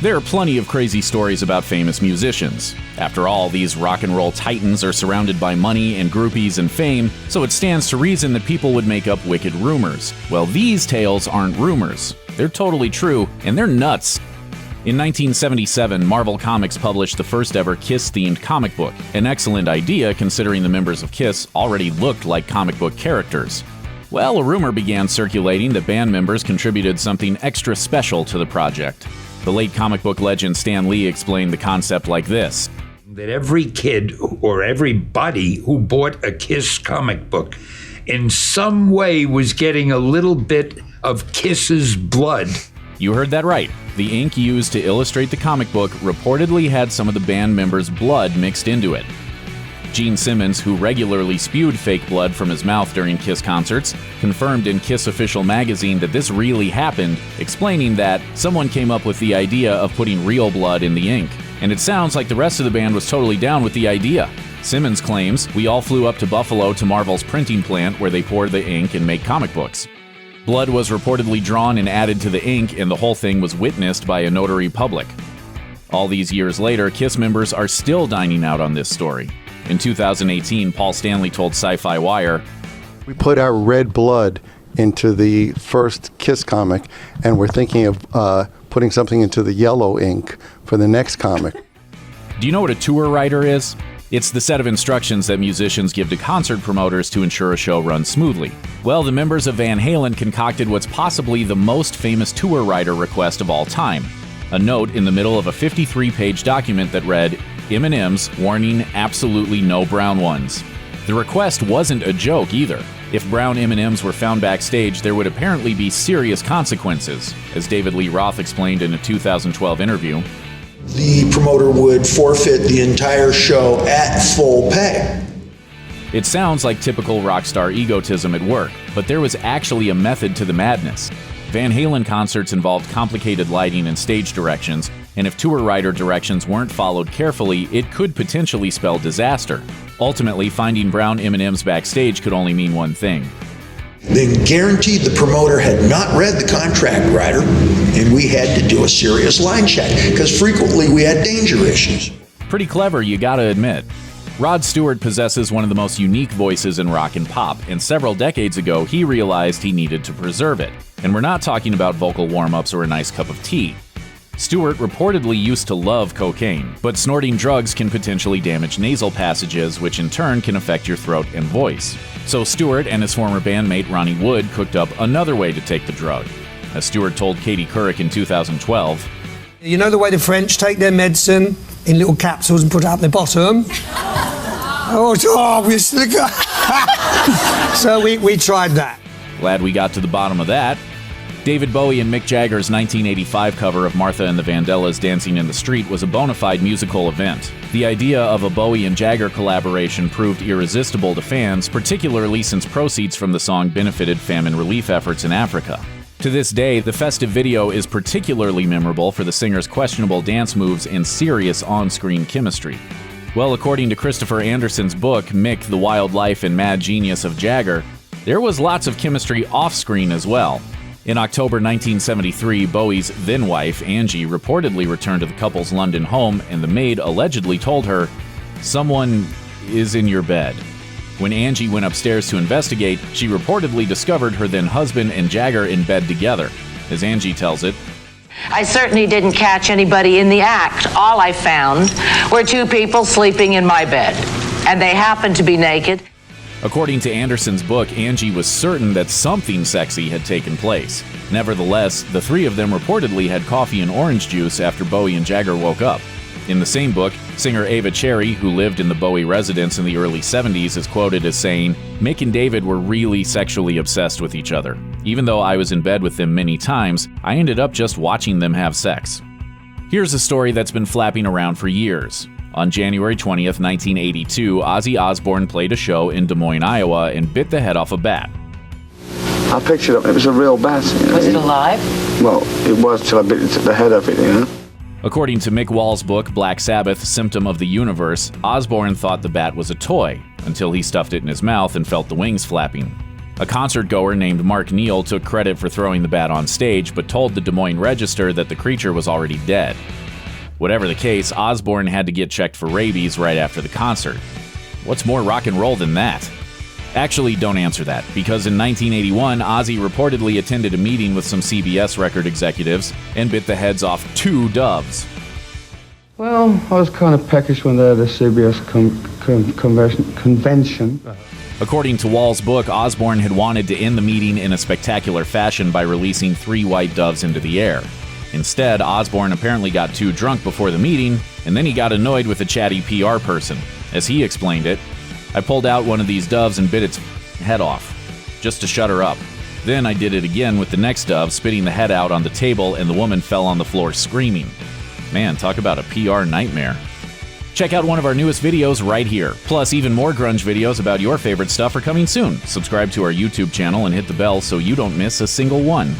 There are plenty of crazy stories about famous musicians. After all, these rock and roll titans are surrounded by money and groupies and fame, so it stands to reason that people would make up wicked rumors. Well, these tales aren't rumors. They're totally true, and they're nuts. In 1977, Marvel Comics published the first ever Kiss-themed comic book, an excellent idea considering the members of Kiss already looked like comic book characters. Well, a rumor began circulating that band members contributed something extra special to the project. The late comic book legend Stan Lee explained the concept like this. That every kid or everybody who bought a Kiss comic book in some way was getting a little bit of Kiss's blood. You heard that right. The ink used to illustrate the comic book reportedly had some of the band members' blood mixed into it. Gene Simmons, who regularly spewed fake blood from his mouth during Kiss concerts, confirmed in Kiss Official magazine that this really happened, explaining that someone came up with the idea of putting real blood in the ink. And it sounds like the rest of the band was totally down with the idea. Simmons claims, "We all flew up to Buffalo to Marvel's printing plant where they pour the ink and make comic books." Blood was reportedly drawn and added to the ink, and the whole thing was witnessed by a notary public. All these years later, Kiss members are still dining out on this story. In 2018, Paul Stanley told Sci-Fi Wire, "We put our red blood into the first Kiss comic, and we're thinking of putting something into the yellow ink for the next comic." Do you know what a tour writer is? It's the set of instructions that musicians give to concert promoters to ensure a show runs smoothly. Well, the members of Van Halen concocted what's possibly the most famous tour writer request of all time. A note in the middle of a 53-page document that read, "M&Ms, warning, absolutely no brown ones." The request wasn't a joke either. If brown M&Ms were found backstage, there would apparently be serious consequences, as David Lee Roth explained in a 2012 interview. The promoter would forfeit the entire show at full pay. It sounds like typical rock star egotism at work, but there was actually a method to the madness. Van Halen concerts involved complicated lighting and stage directions, and if tour writer directions weren't followed carefully, it could potentially spell disaster. Ultimately, finding brown M&Ms backstage could only mean one thing. Then guaranteed the promoter had not read the contract writer, and we had to do a serious line check, because frequently we had danger issues. Pretty clever, you gotta admit. Rod Stewart possesses one of the most unique voices in rock and pop, and several decades ago he realized he needed to preserve it. And we're not talking about vocal warm-ups or a nice cup of tea. Stewart reportedly used to love cocaine, but snorting drugs can potentially damage nasal passages, which in turn can affect your throat and voice. So Stewart and his former bandmate Ronnie Wood cooked up another way to take the drug. As Stewart told Katie Couric in 2012, "You know the way the French take their medicine in little capsules and put it up their bottom? So we tried that." Glad we got to the bottom of that. David Bowie and Mick Jagger's 1985 cover of Martha and the Vandellas' Dancing in the Street was a bona fide musical event. The idea of a Bowie and Jagger collaboration proved irresistible to fans, particularly since proceeds from the song benefited famine relief efforts in Africa. To this day, the festive video is particularly memorable for the singer's questionable dance moves and serious on-screen chemistry. Well, according to Christopher Anderson's book, Mick, the Wild Life and Mad Genius of Jagger, there was lots of chemistry off-screen as well. In October 1973, Bowie's then-wife, Angie, reportedly returned to the couple's London home, and the maid allegedly told her, "Someone is in your bed." When Angie went upstairs to investigate, she reportedly discovered her then-husband and Jagger in bed together. As Angie tells it, "I certainly didn't catch anybody in the act. All I found were two people sleeping in my bed, and they happened to be naked." According to Anderson's book, Angie was certain that something sexy had taken place. Nevertheless, the three of them reportedly had coffee and orange juice after Bowie and Jagger woke up. In the same book, singer Ava Cherry, who lived in the Bowie residence in the early 70s, is quoted as saying, "Mick and David were really sexually obsessed with each other. Even though I was in bed with them many times, I ended up just watching them have sex." Here's a story that's been flapping around for years. On January 20th, 1982, Ozzy Osbourne played a show in Des Moines, Iowa, and bit the head off a bat. I picked it up. It was a real bat. You know? Was it alive? Well, it was till I bit the head of it, you know. According to Mick Wall's book, Black Sabbath, Symptom of the Universe, Osbourne thought the bat was a toy, until he stuffed it in his mouth and felt the wings flapping. A concert goer named Mark Neal took credit for throwing the bat on stage, but told the Des Moines Register that the creature was already dead. Whatever the case, Osbourne had to get checked for rabies right after the concert. What's more rock and roll than that? Actually, don't answer that, because in 1981, Ozzy reportedly attended a meeting with some CBS record executives and bit the heads off 2 doves. Well, I was kind of peckish when they had the CBS convention. According to Wall's book, Osbourne had wanted to end the meeting in a spectacular fashion by releasing 3 white doves into the air. Instead, Osbourne apparently got too drunk before the meeting, and then he got annoyed with a chatty PR person. As he explained it, "I pulled out one of these doves and bit its head off, just to shut her up. Then I did it again with the next dove, spitting the head out on the table, and the woman fell on the floor screaming." Man, talk about a PR nightmare. Check out one of our newest videos right here. Plus, even more grunge videos about your favorite stuff are coming soon. Subscribe to our YouTube channel and hit the bell so you don't miss a single one.